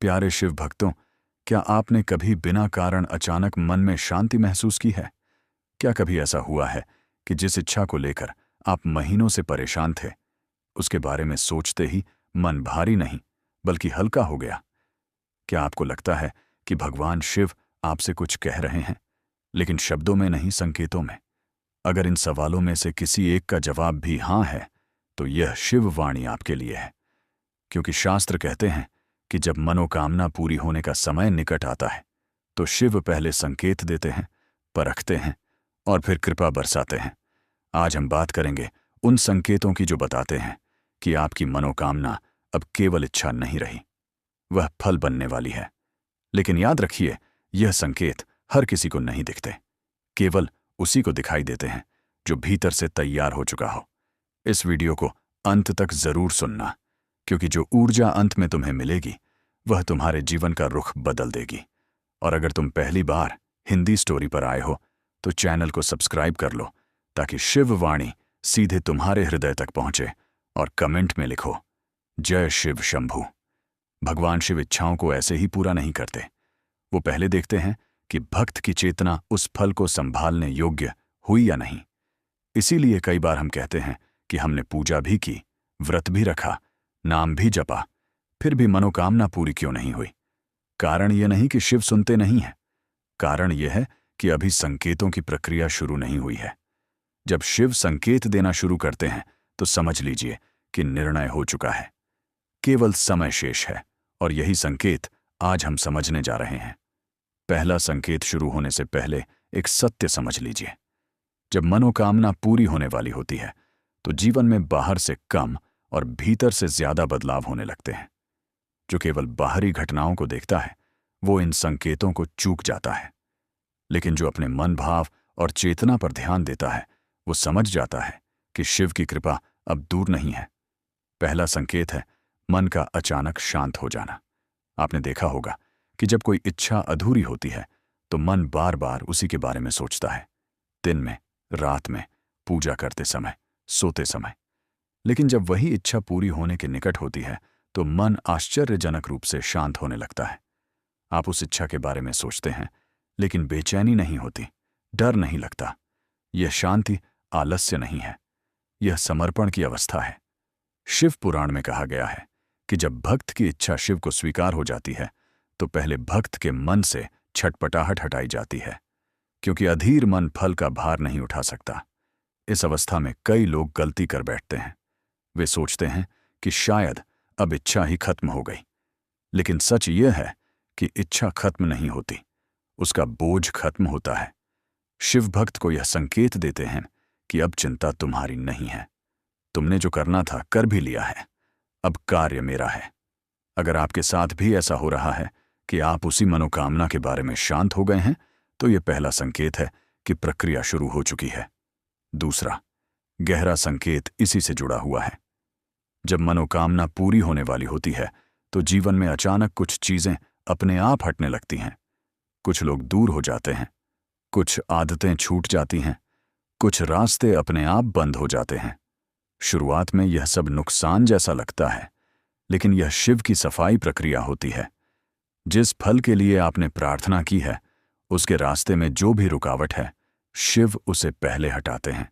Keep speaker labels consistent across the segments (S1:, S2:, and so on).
S1: प्यारे शिव भक्तों, क्या आपने कभी बिना कारण अचानक मन में शांति महसूस की है? क्या कभी ऐसा हुआ है कि जिस इच्छा को लेकर आप महीनों से परेशान थे, उसके बारे में सोचते ही मन भारी नहीं बल्कि हल्का हो गया? क्या आपको लगता है कि भगवान शिव आपसे कुछ कह रहे हैं, लेकिन शब्दों में नहीं, संकेतों में? अगर इन सवालों में से किसी एक का जवाब भी हाँ है, तो यह शिव वाणी आपके लिए है। क्योंकि शास्त्र कहते हैं कि जब मनोकामना पूरी होने का समय निकट आता है, तो शिव पहले संकेत देते हैं, परखते हैं और फिर कृपा बरसाते हैं। आज हम बात करेंगे उन संकेतों की जो बताते हैं कि आपकी मनोकामना अब केवल इच्छा नहीं रही, वह फल बनने वाली है। लेकिन याद रखिए, यह संकेत हर किसी को नहीं दिखते, केवल उसी को दिखाई देते हैं जो भीतर से तैयार हो चुका हो। इस वीडियो को अंत तक जरूर सुनना, क्योंकि जो ऊर्जा अंत में तुम्हें मिलेगी वह तुम्हारे जीवन का रुख बदल देगी। और अगर तुम पहली बार हिंदी स्टोरी पर आए हो तो चैनल को सब्सक्राइब कर लो, ताकि शिव वाणी सीधे तुम्हारे हृदय तक पहुंचे। और कमेंट में लिखो, जय शिव शंभू। भगवान शिव इच्छाओं को ऐसे ही पूरा नहीं करते। वो पहले देखते हैं कि भक्त की चेतना उस फल को संभालने योग्य हुई या नहीं। इसीलिए कई बार हम कहते हैं कि हमने पूजा भी की, व्रत भी रखा, नाम भी जपा, फिर भी मनोकामना पूरी क्यों नहीं हुई? कारण यह नहीं कि शिव सुनते नहीं हैं, कारण यह है कि अभी संकेतों की प्रक्रिया शुरू नहीं हुई है। जब शिव संकेत देना शुरू करते हैं तो समझ लीजिए कि निर्णय हो चुका है, केवल समय शेष है। और यही संकेत आज हम समझने जा रहे हैं। पहला संकेत शुरू होने से पहले एक सत्य समझ लीजिए। जब मनोकामना पूरी होने वाली होती है तो जीवन में बाहर से कम और भीतर से ज्यादा बदलाव होने लगते हैं। जो केवल बाहरी घटनाओं को देखता है वो इन संकेतों को चूक जाता है, लेकिन जो अपने मन, भाव और चेतना पर ध्यान देता है वो समझ जाता है कि शिव की कृपा अब दूर नहीं है। पहला संकेत है मन का अचानक शांत हो जाना। आपने देखा होगा कि जब कोई इच्छा अधूरी होती है तो मन बार बार उसी के बारे में सोचता है, दिन में, रात में, पूजा करते समय, सोते समय। लेकिन जब वही इच्छा पूरी होने के निकट होती है तो मन आश्चर्यजनक रूप से शांत होने लगता है। आप उस इच्छा के बारे में सोचते हैं, लेकिन बेचैनी नहीं होती, डर नहीं लगता। यह शांति आलस्य नहीं है, यह समर्पण की अवस्था है। शिव पुराण में कहा गया है कि जब भक्त की इच्छा शिव को स्वीकार हो जाती है तो पहले भक्त के मन से छटपटाहट हटाई जाती है, क्योंकि अधीर मन फल का भार नहीं उठा सकता। इस अवस्था में कई लोग गलती कर बैठते हैं। वे सोचते हैं कि शायद अब इच्छा ही खत्म हो गई, लेकिन सच यह है कि इच्छा खत्म नहीं होती, उसका बोझ खत्म होता है। शिव भक्त को यह संकेत देते हैं कि अब चिंता तुम्हारी नहीं है, तुमने जो करना था कर भी लिया है, अब कार्य मेरा है। अगर आपके साथ भी ऐसा हो रहा है कि आप उसी मनोकामना के बारे में शांत हो गए हैं, तो यह पहला संकेत है कि प्रक्रिया शुरू हो चुकी है। दूसरा गहरा संकेत इसी से जुड़ा हुआ है। जब मनोकामना पूरी होने वाली होती है तो जीवन में अचानक कुछ चीजें अपने आप हटने लगती हैं। कुछ लोग दूर हो जाते हैं, कुछ आदतें छूट जाती हैं, कुछ रास्ते अपने आप बंद हो जाते हैं। शुरुआत में यह सब नुकसान जैसा लगता है, लेकिन यह शिव की सफाई प्रक्रिया होती है। जिस फल के लिए आपने प्रार्थना की है, उसके रास्ते में जो भी रुकावट है, शिव उसे पहले हटाते हैं।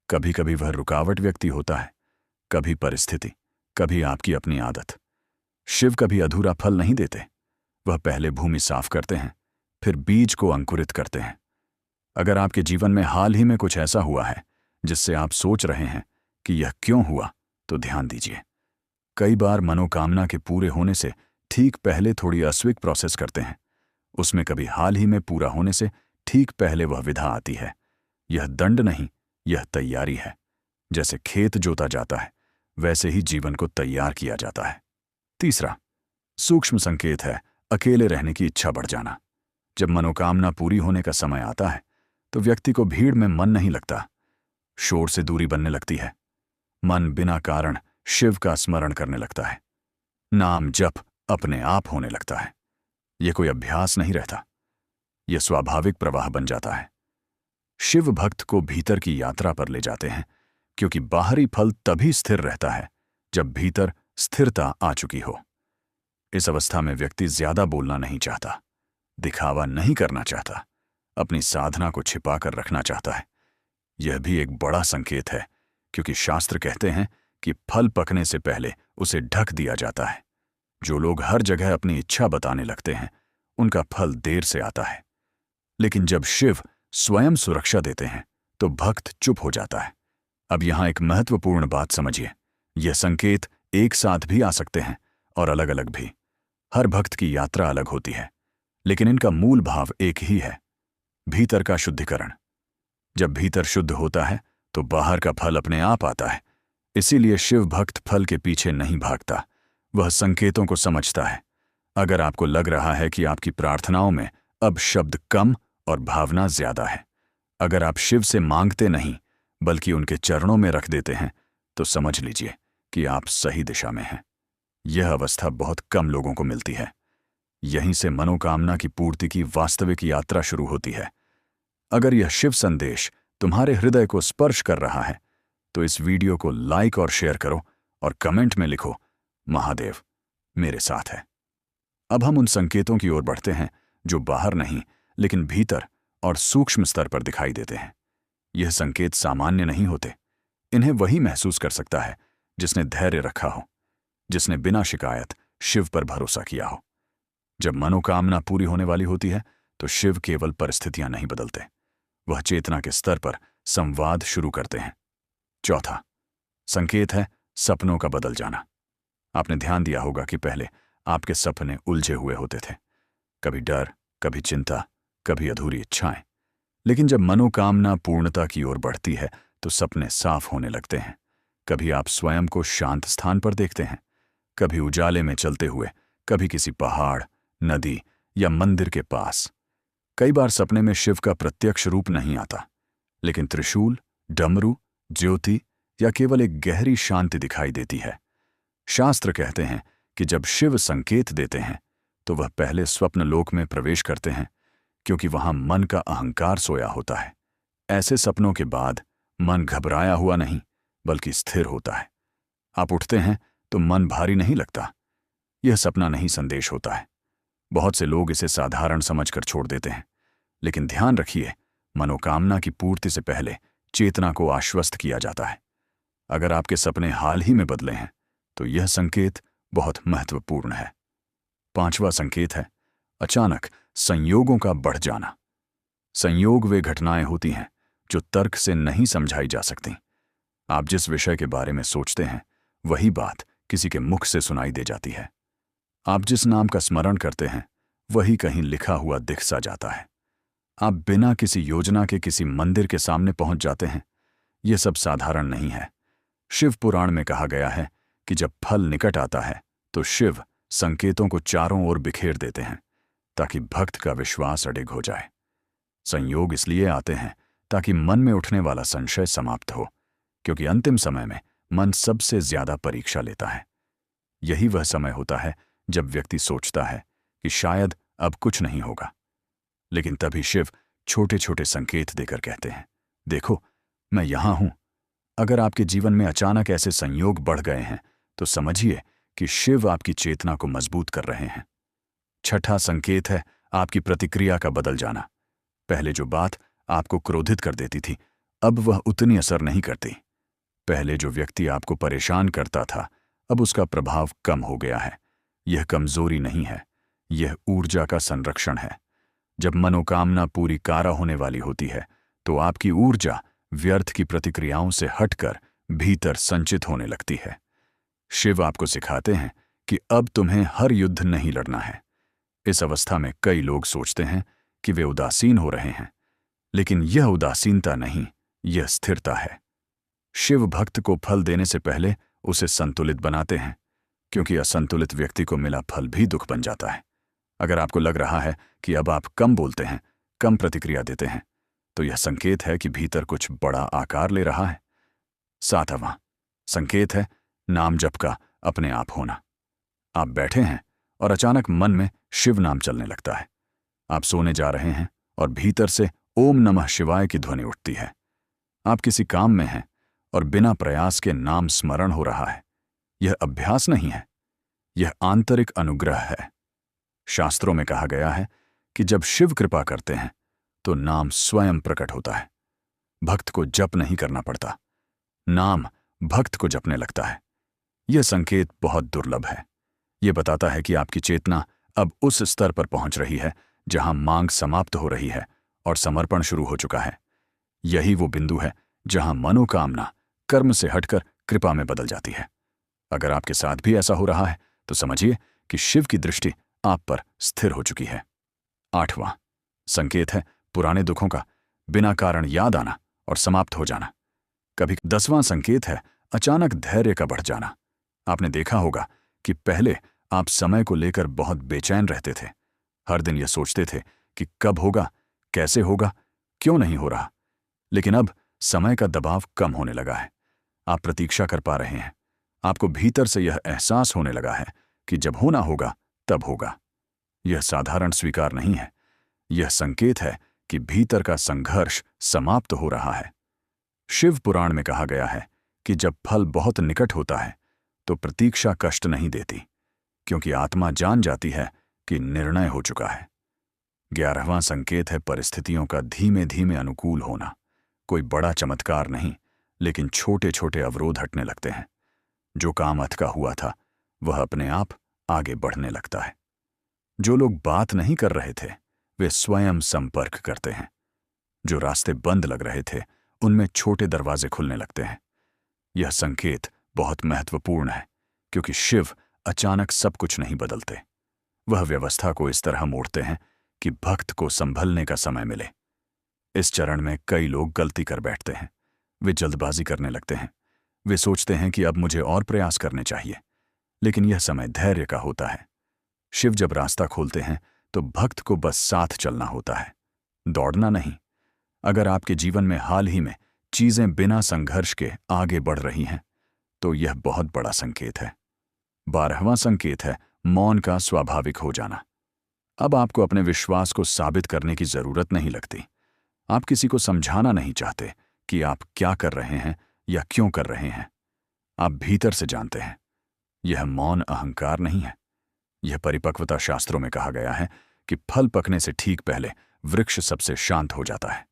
S1: कभी कभी वह रुकावट व्यक्ति होता है, कभी परिस्थिति, कभी आपकी अपनी आदत। शिव कभी अधूरा फल नहीं देते, वह पहले भूमि साफ करते हैं, फिर बीज को अंकुरित करते हैं। अगर आपके जीवन में हाल ही में कुछ ऐसा हुआ है जिससे आप सोच रहे हैं कि यह क्यों हुआ, तो ध्यान दीजिए। कई बार मनोकामना के पूरे होने से ठीक पहले थोड़ी अस्विक प्रोसेस करते हैं, उसमें कभी हाल ही में पूरा होने से ठीक पहले वह विधा आती है। यह दंड नहीं, यह तैयारी है। जैसे खेत जोता जाता है, वैसे ही जीवन को तैयार किया जाता है। तीसरा सूक्ष्म संकेत है अकेले रहने की इच्छा बढ़ जाना। जब मनोकामना पूरी होने का समय आता है तो व्यक्ति को भीड़ में मन नहीं लगता, शोर से दूरी बनने लगती है। मन बिना कारण शिव का स्मरण करने लगता है, नाम जप अपने आप होने लगता है। यह कोई अभ्यास नहीं रहता, यह स्वाभाविक प्रवाह बन जाता है। शिव भक्त को भीतर की यात्रा पर ले जाते हैं, क्योंकि बाहरी फल तभी स्थिर रहता है जब भीतर स्थिरता आ चुकी हो। इस अवस्था में व्यक्ति ज्यादा बोलना नहीं चाहता, दिखावा नहीं करना चाहता, अपनी साधना को छिपा कर रखना चाहता है। यह भी एक बड़ा संकेत है, क्योंकि शास्त्र कहते हैं कि फल पकने से पहले उसे ढक दिया जाता है। जो लोग हर जगह अपनी इच्छा बताने लगते हैं, उनका फल देर से आता है। लेकिन जब शिव स्वयं सुरक्षा देते हैं, तो भक्त चुप हो जाता है। अब यहां एक महत्वपूर्ण बात समझिए, यह संकेत एक साथ भी आ सकते हैं और अलग अलग भी। हर भक्त की यात्रा अलग होती है, लेकिन इनका मूल भाव एक ही है, भीतर का शुद्धिकरण। जब भीतर शुद्ध होता है तो बाहर का फल अपने आप आता है। इसीलिए शिव भक्त फल के पीछे नहीं भागता, वह संकेतों को समझता है। अगर आपको लग रहा है कि आपकी प्रार्थनाओं में अब शब्द कम और भावना ज्यादा है, अगर आप शिव से मांगते नहीं बल्कि उनके चरणों में रख देते हैं, तो समझ लीजिए कि आप सही दिशा में हैं। यह अवस्था बहुत कम लोगों को मिलती है। यहीं से मनोकामना की पूर्ति की वास्तविक यात्रा शुरू होती है। अगर यह शिव संदेश तुम्हारे हृदय को स्पर्श कर रहा है, तो इस वीडियो को लाइक और शेयर करो और कमेंट में लिखो, महादेव मेरे साथ है। अब हम उन संकेतों की ओर बढ़ते हैं जो बाहर नहीं लेकिन भीतर और सूक्ष्म स्तर पर दिखाई देते हैं। यह संकेत सामान्य नहीं होते। इन्हें वही महसूस कर सकता है जिसने धैर्य रखा हो, जिसने बिना शिकायत शिव पर भरोसा किया हो। जब मनोकामना पूरी होने वाली होती है, तो शिव केवल परिस्थितियां नहीं बदलते, वह चेतना के स्तर पर संवाद शुरू करते हैं। चौथा संकेत है सपनों का बदल जाना। आपने ध्यान दिया होगा कि पहले आपके सपने उलझे हुए होते थे, कभी डर, कभी चिंता, कभी अधूरी इच्छाएं। लेकिन जब मनोकामना पूर्णता की ओर बढ़ती है, तो सपने साफ होने लगते हैं। कभी आप स्वयं को शांत स्थान पर देखते हैं, कभी उजाले में चलते हुए, कभी किसी पहाड़, नदी या मंदिर के पास। कई बार सपने में शिव का प्रत्यक्ष रूप नहीं आता, लेकिन त्रिशूल, डमरू, ज्योति या केवल एक गहरी शांति दिखाई देती है। शास्त्र कहते हैं कि जब शिव संकेत देते हैं, तो वह पहले स्वप्न लोक में प्रवेश करते हैं, क्योंकि वहां मन का अहंकार सोया होता है। ऐसे सपनों के बाद मन घबराया हुआ नहीं बल्कि स्थिर होता है। आप उठते हैं तो मन भारी नहीं लगता। यह सपना नहीं, संदेश होता है। बहुत से लोग इसे साधारण समझकर छोड़ देते हैं, लेकिन ध्यान रखिए, मनोकामना की पूर्ति से पहले चेतना को आश्वस्त किया जाता है। अगर आपके सपने हाल ही में बदले हैं, तो यह संकेत बहुत महत्वपूर्ण है। पांचवा संकेत है अचानक संयोगों का बढ़ जाना। संयोग वे घटनाएं होती हैं जो तर्क से नहीं समझाई जा सकती। आप जिस विषय के बारे में सोचते हैं, वही बात किसी के मुख से सुनाई दे जाती है। आप जिस नाम का स्मरण करते हैं, वही कहीं लिखा हुआ दिख सा जाता है। आप बिना किसी योजना के किसी मंदिर के सामने पहुंच जाते हैं। यह सब साधारण नहीं है। शिव पुराण में कहा गया है कि जब फल निकट आता है, तो शिव संकेतों को चारों ओर बिखेर देते हैं, ताकि भक्त का विश्वास अडिग हो जाए। संयोग इसलिए आते हैं ताकि मन में उठने वाला संशय समाप्त हो, क्योंकि अंतिम समय में मन सबसे ज्यादा परीक्षा लेता है। यही वह समय होता है जब व्यक्ति सोचता है कि शायद अब कुछ नहीं होगा, लेकिन तभी शिव छोटे छोटे संकेत देकर कहते हैं, देखो मैं यहां हूं। अगर आपके जीवन में अचानक ऐसे संयोग बढ़ गए हैं, तो समझिए कि शिव आपकी चेतना को मजबूत कर रहे हैं। छठा संकेत है आपकी प्रतिक्रिया का बदल जाना। पहले जो बात आपको क्रोधित कर देती थी, अब वह उतनी असर नहीं करती। पहले जो व्यक्ति आपको परेशान करता था, अब उसका प्रभाव कम हो गया है। यह कमजोरी नहीं है, यह ऊर्जा का संरक्षण है। जब मनोकामना पूरी कारा होने वाली होती है, तो आपकी ऊर्जा व्यर्थ की प्रतिक्रियाओं से हटकर भीतर संचित होने लगती है। शिव आपको सिखाते हैं कि अब तुम्हें हर युद्ध नहीं लड़ना है। इस अवस्था में कई लोग सोचते हैं कि वे उदासीन हो रहे हैं, लेकिन यह उदासीनता नहीं, यह स्थिरता है। शिव भक्त को फल देने से पहले उसे संतुलित बनाते हैं, क्योंकि असंतुलित व्यक्ति को मिला फल भी दुख बन जाता है। अगर आपको लग रहा है कि अब आप कम बोलते हैं, कम प्रतिक्रिया देते हैं, तो यह संकेत है कि भीतर कुछ बड़ा आकार ले रहा है। सातवां संकेत है नाम जप का अपने आप होना। आप बैठे हैं और अचानक मन में शिव नाम चलने लगता है। आप सोने जा रहे हैं और भीतर से ओम नमः शिवाय की ध्वनि उठती है। आप किसी काम में हैं और बिना प्रयास के नाम स्मरण हो रहा है। यह अभ्यास नहीं है, यह आंतरिक अनुग्रह है। शास्त्रों में कहा गया है कि जब शिव कृपा करते हैं तो नाम स्वयं प्रकट होता है। भक्त को जप नहीं करना पड़ता, नाम भक्त को जपने लगता है। यह संकेत बहुत दुर्लभ है। यह बताता है कि आपकी चेतना अब उस स्तर पर पहुंच रही है जहां मांग समाप्त हो रही है और समर्पण शुरू हो चुका है। यही वो बिंदु है जहां मनोकामना कर्म से हटकर कृपा में बदल जाती है। अगर आपके साथ भी ऐसा हो रहा है तो समझिए कि शिव की दृष्टि आप पर स्थिर हो चुकी है। 8वां संकेत है पुराने दुखों का बिना कारण याद आना और समाप्त हो जाना। कभी 10वां संकेत है अचानक धैर्य का बढ़ जाना। आपने देखा होगा कि पहले आप समय को लेकर बहुत बेचैन रहते थे। हर दिन यह सोचते थे कि कब होगा, कैसे होगा, क्यों नहीं हो रहा। लेकिन अब समय का दबाव कम होने लगा है। आप प्रतीक्षा कर पा रहे हैं। आपको भीतर से यह एहसास होने लगा है कि जब होना होगा तब होगा। यह साधारण स्वीकार नहीं है, यह संकेत है कि भीतर का संघर्ष समाप्त हो रहा है। शिव पुराण में कहा गया है कि जब फल बहुत निकट होता है तो प्रतीक्षा कष्ट नहीं देती, क्योंकि आत्मा जान जाती है कि निर्णय हो चुका है। 11वां संकेत है परिस्थितियों का धीमे धीमे अनुकूल होना। कोई बड़ा चमत्कार नहीं, लेकिन छोटे छोटे अवरोध हटने लगते हैं। जो काम अटका हुआ था वह अपने आप आगे बढ़ने लगता है। जो लोग बात नहीं कर रहे थे वे स्वयं संपर्क करते हैं। जो रास्ते बंद लग रहे थे उनमें छोटे दरवाजे खुलने लगते हैं। यह संकेत बहुत महत्वपूर्ण है, क्योंकि शिव अचानक सब कुछ नहीं बदलते। वह व्यवस्था को इस तरह मोड़ते हैं कि भक्त को संभलने का समय मिले। इस चरण में कई लोग गलती कर बैठते हैं। वे जल्दबाजी करने लगते हैं। वे सोचते हैं कि अब मुझे और प्रयास करने चाहिए, लेकिन यह समय धैर्य का होता है। शिव जब रास्ता खोलते हैं तो भक्त को बस साथ चलना होता है, दौड़ना नहीं। अगर आपके जीवन में हाल ही में चीजें बिना संघर्ष के आगे बढ़ रही हैं तो यह बहुत बड़ा संकेत है। 12वां संकेत है मौन का स्वाभाविक हो जाना। अब आपको अपने विश्वास को साबित करने की जरूरत नहीं लगती। आप किसी को समझाना नहीं चाहते कि आप क्या कर रहे हैं या क्यों कर रहे हैं। आप भीतर से जानते हैं। यह मौन अहंकार नहीं है, यह परिपक्वता। शास्त्रों में कहा गया है कि फल पकने से ठीक पहले वृक्ष सबसे शांत हो जाता है।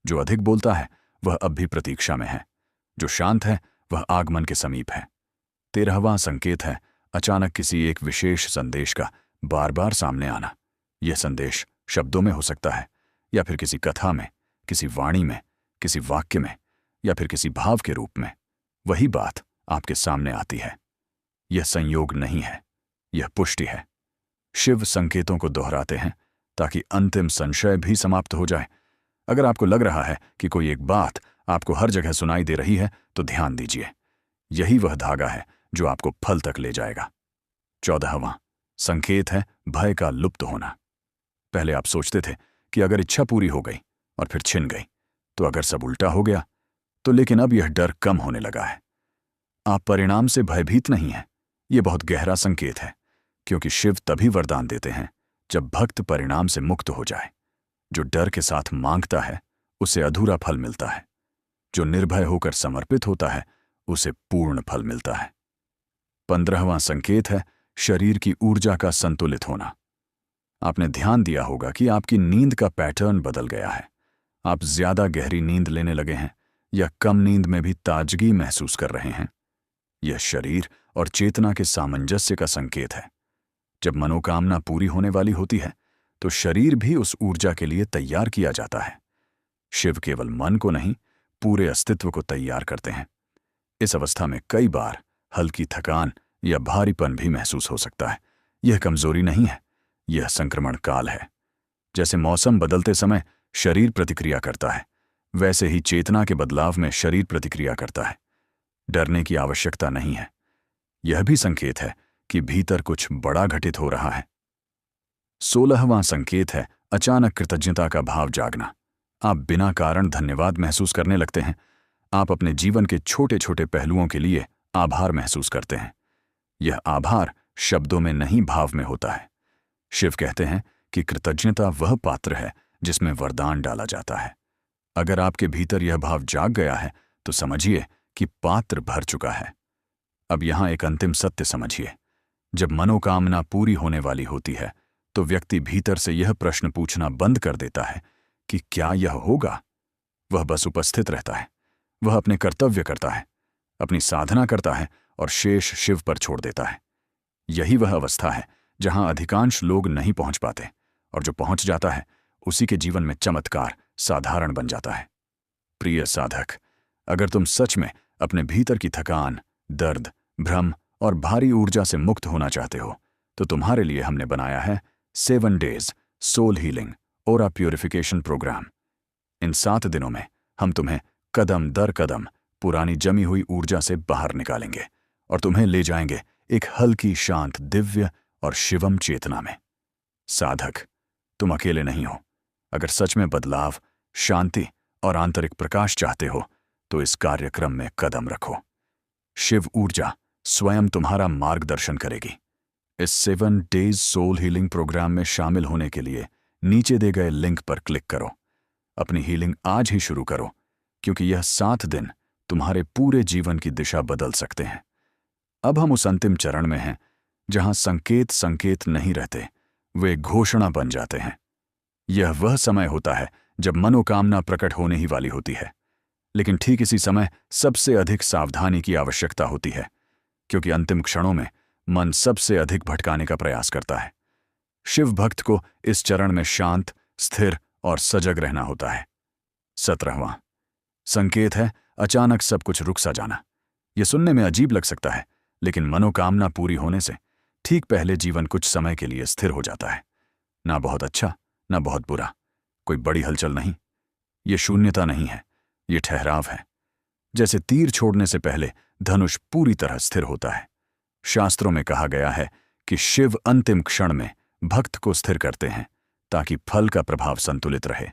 S1: जो अधिक बोलता है वह अब भी प्रतीक्षा में है, जो शांत है वह आगमन के समीप है। 13वां संकेत है अचानक किसी एक विशेष संदेश का बार बार सामने आना। यह संदेश शब्दों में हो सकता है, या फिर किसी कथा में, किसी वाणी में, किसी वाक्य में, या फिर किसी भाव के रूप में। वही बात आपके सामने आती है। यह संयोग नहीं है, यह पुष्टि है। शिव संकेतों को दोहराते हैं ताकि अंतिम संशय भी समाप्त हो जाए। अगर आपको लग रहा है कि कोई एक बात आपको हर जगह सुनाई दे रही है तो ध्यान दीजिए, यही वह धागा है जो आपको फल तक ले जाएगा। 14वां संकेत है भय का लुप्त होना। पहले आप सोचते थे कि अगर इच्छा पूरी हो गई और फिर छिन गई तो अगर सब उल्टा हो गया तो, लेकिन अब यह डर कम होने लगा है। आप परिणाम से भयभीत नहीं हैं। यह बहुत गहरा संकेत है, क्योंकि शिव तभी वरदान देते हैं जब भक्त परिणाम से मुक्त हो जाए। जो डर के साथ मांगता है उसे अधूरा फल मिलता है। जो निर्भय होकर समर्पित होता है उसे पूर्ण फल मिलता है। 15वां संकेत है शरीर की ऊर्जा का संतुलित होना। आपने ध्यान दिया होगा कि आपकी नींद का पैटर्न बदल गया है। आप ज्यादा गहरी नींद लेने लगे हैं या कम नींद में भी ताजगी महसूस कर रहे हैं। यह शरीर और चेतना के सामंजस्य का संकेत है। जब मनोकामना पूरी होने वाली होती है तो शरीर भी उस ऊर्जा के लिए तैयार किया जाता है। शिव केवल मन को नहीं, पूरे अस्तित्व को तैयार करते हैं। इस अवस्था में कई बार हल्की थकान या भारीपन भी महसूस हो सकता है। यह कमजोरी नहीं है, यह संक्रमण काल है। जैसे मौसम बदलते समय शरीर प्रतिक्रिया करता है, वैसे ही चेतना के बदलाव में शरीर प्रतिक्रिया करता है। डरने की आवश्यकता नहीं है। यह भी संकेत है कि भीतर कुछ बड़ा घटित हो रहा है। 16वां संकेत है अचानक कृतज्ञता का भाव जागना। आप बिना कारण धन्यवाद महसूस करने लगते हैं। आप अपने जीवन के छोटे छोटे पहलुओं के लिए आभार महसूस करते हैं। यह आभार शब्दों में नहीं, भाव में होता है। शिव कहते हैं कि कृतज्ञता वह पात्र है जिसमें वरदान डाला जाता है। अगर आपके भीतर यह भाव जाग गया है तो समझिए कि पात्र भर चुका है। अब यहां एक अंतिम सत्य समझिए। जब मनोकामना पूरी होने वाली होती है तो व्यक्ति भीतर से यह प्रश्न पूछना बंद कर देता है कि क्या यह होगा। वह बस उपस्थित रहता है। वह अपने कर्तव्य करता है, अपनी साधना करता है और शेष शिव पर छोड़ देता है। यही वह अवस्था है जहां अधिकांश लोग नहीं पहुंच पाते, और जो पहुंच जाता है उसी के जीवन में चमत्कार साधारण बन जाता है। प्रिय साधक, अगर तुम सच में अपने भीतर की थकान, दर्द, भ्रम और भारी ऊर्जा से मुक्त होना चाहते हो तो तुम्हारे लिए हमने बनाया है 7 days soul healing aura purification programme. इन 7 दिनों में हम तुम्हें कदम दर कदम पुरानी जमी हुई ऊर्जा से बाहर निकालेंगे और तुम्हें ले जाएंगे एक हल्की, शांत, दिव्य और शिवम चेतना में। साधक, तुम अकेले नहीं हो। अगर सच में बदलाव, शांति और आंतरिक प्रकाश चाहते हो तो इस कार्यक्रम में कदम रखो। शिव ऊर्जा स्वयं तुम्हारा मार्गदर्शन करेगी। इस 7 डेज सोल हीलिंग प्रोग्राम में शामिल होने के लिए नीचे दिए गए लिंक पर क्लिक करो। अपनी हीलिंग आज ही शुरू करो, क्योंकि यह 7 दिन तुम्हारे पूरे जीवन की दिशा बदल सकते हैं। अब हम उस अंतिम चरण में हैं जहां संकेत नहीं रहते, वे घोषणा बन जाते हैं। यह वह समय होता है जब मनोकामना प्रकट होने ही वाली होती है, लेकिन ठीक इसी समय सबसे अधिक सावधानी की आवश्यकता होती है, क्योंकि अंतिम क्षणों में मन सबसे अधिक भटकाने का प्रयास करता है। शिव भक्त को इस चरण में शांत, स्थिर और सजग रहना होता है। 17वां संकेत है अचानक सब कुछ रुक सा जाना। यह सुनने में अजीब लग सकता है, लेकिन मनोकामना पूरी होने से ठीक पहले जीवन कुछ समय के लिए स्थिर हो जाता है। ना बहुत अच्छा, ना बहुत बुरा, कोई बड़ी हलचल नहीं। ये शून्यता नहीं है, ये ठहराव है। जैसे तीर छोड़ने से पहले धनुष पूरी तरह स्थिर होता है। शास्त्रों में कहा गया है कि शिव अंतिम क्षण में भक्त को स्थिर करते हैं ताकि फल का प्रभाव संतुलित रहे।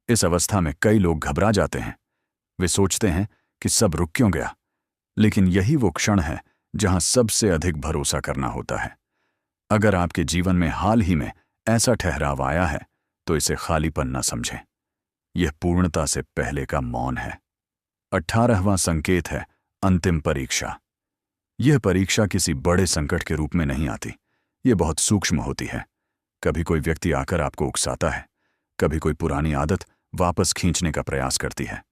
S1: इस अवस्था में कई लोग घबरा जाते हैं। वे सोचते हैं कि सब रुक क्यों गया, लेकिन यही वो क्षण है जहां सबसे अधिक भरोसा करना होता है। अगर आपके जीवन में हाल ही में ऐसा ठहराव आया है तो इसे खालीपन न समझें। यह पूर्णता से पहले का मौन है। 18वां संकेत है अंतिम परीक्षा। यह परीक्षा किसी बड़े संकट के रूप में नहीं आती। यह बहुत सूक्ष्म होती है। कभी कोई व्यक्ति आकर आपको उकसाता है, कभी कोई पुरानी आदत वापस खींचने का प्रयास करती है,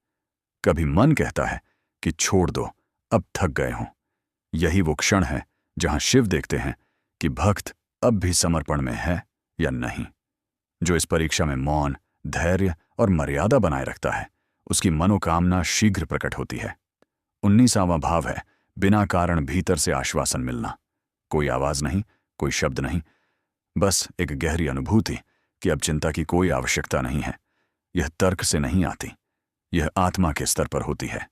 S1: कभी मन कहता है कि छोड़ दो, अब थक गए हों। यही वो क्षण है जहां शिव देखते हैं कि भक्त अब भी समर्पण में है या नहीं। जो इस परीक्षा में मौन, धैर्य और मर्यादा बनाए रखता है, उसकी मनोकामना शीघ्र प्रकट होती है। 19वां भाव है बिना कारण भीतर से आश्वासन मिलना। कोई आवाज नहीं, कोई शब्द नहीं, बस एक गहरी अनुभूति कि अब चिंता की कोई आवश्यकता नहीं है। यह तर्क से नहीं आती, यह आत्मा के स्तर पर होती है।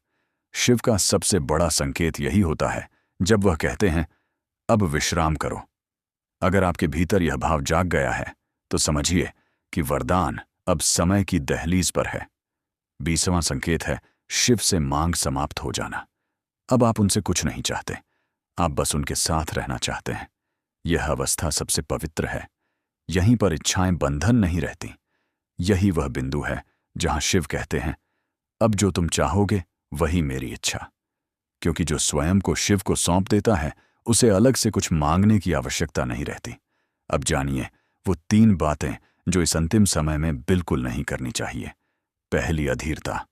S1: शिव का सबसे बड़ा संकेत यही होता है जब वह कहते हैं, अब विश्राम करो। अगर आपके भीतर यह भाव जाग गया है तो समझिए कि वरदान अब समय की दहलीज पर है। 20वां संकेत है शिव से मांग समाप्त हो जाना। अब आप उनसे कुछ नहीं चाहते, आप बस उनके साथ रहना चाहते हैं। यह अवस्था सबसे पवित्र है। यहीं पर इच्छाएं बंधन नहीं रहती। यही वह बिंदु है जहां शिव कहते हैं, अब जो तुम चाहोगे वही मेरी इच्छा। क्योंकि जो स्वयं को शिव को सौंप देता है, उसे अलग से कुछ मांगने की आवश्यकता नहीं रहती। अब जानिए वो 3 बातें जो इस अंतिम समय में बिल्कुल नहीं करनी चाहिए। पहली, अधीरता।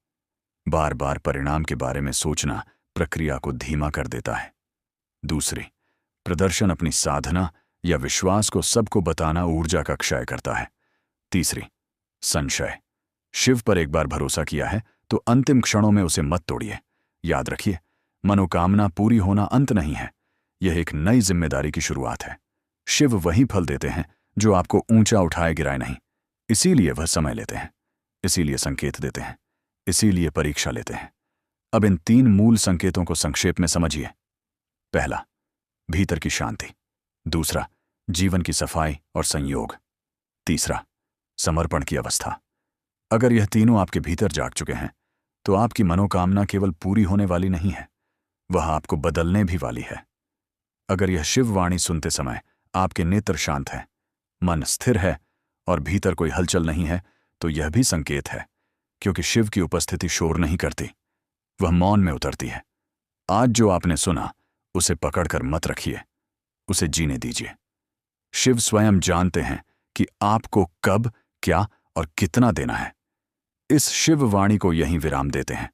S1: बार बार परिणाम के बारे में सोचना प्रक्रिया को धीमा कर देता है। दूसरी, प्रदर्शन अपनी साधना या विश्वास को सबको बताना ऊर्जा का क्षय करता है। तीसरी, संशय। शिव पर एक बार भरोसा किया है तो अंतिम क्षणों में उसे मत तोड़िए। याद रखिए, मनोकामना पूरी होना अंत नहीं है, यह एक नई जिम्मेदारी की शुरुआत है। शिव वही फल देते हैं जो आपको ऊंचा उठाए गिराए नहीं। इसीलिए वह समय लेते हैं, इसीलिए संकेत देते हैं, इसीलिए परीक्षा लेते हैं। अब इन 3 मूल संकेतों को संक्षेप में समझिए। पहला, भीतर की शांति। दूसरा, जीवन की सफाई और संयोग। तीसरा, समर्पण की अवस्था। अगर यह तीनों आपके भीतर जाग चुके हैं तो आपकी मनोकामना केवल पूरी होने वाली नहीं है, वह आपको बदलने भी वाली है। अगर यह शिववाणी सुनते समय आपके नेत्र शांत हैं, मन स्थिर है और भीतर कोई हलचल नहीं है, तो यह भी संकेत है, क्योंकि शिव की उपस्थिति शोर नहीं करती, वह मौन में उतरती है। आज जो आपने सुना उसे पकड़कर मत रखिए, उसे जीने दीजिए। शिव स्वयं जानते हैं कि आपको कब, क्या और कितना देना है। इस शिव वाणी को यहीं विराम देते हैं।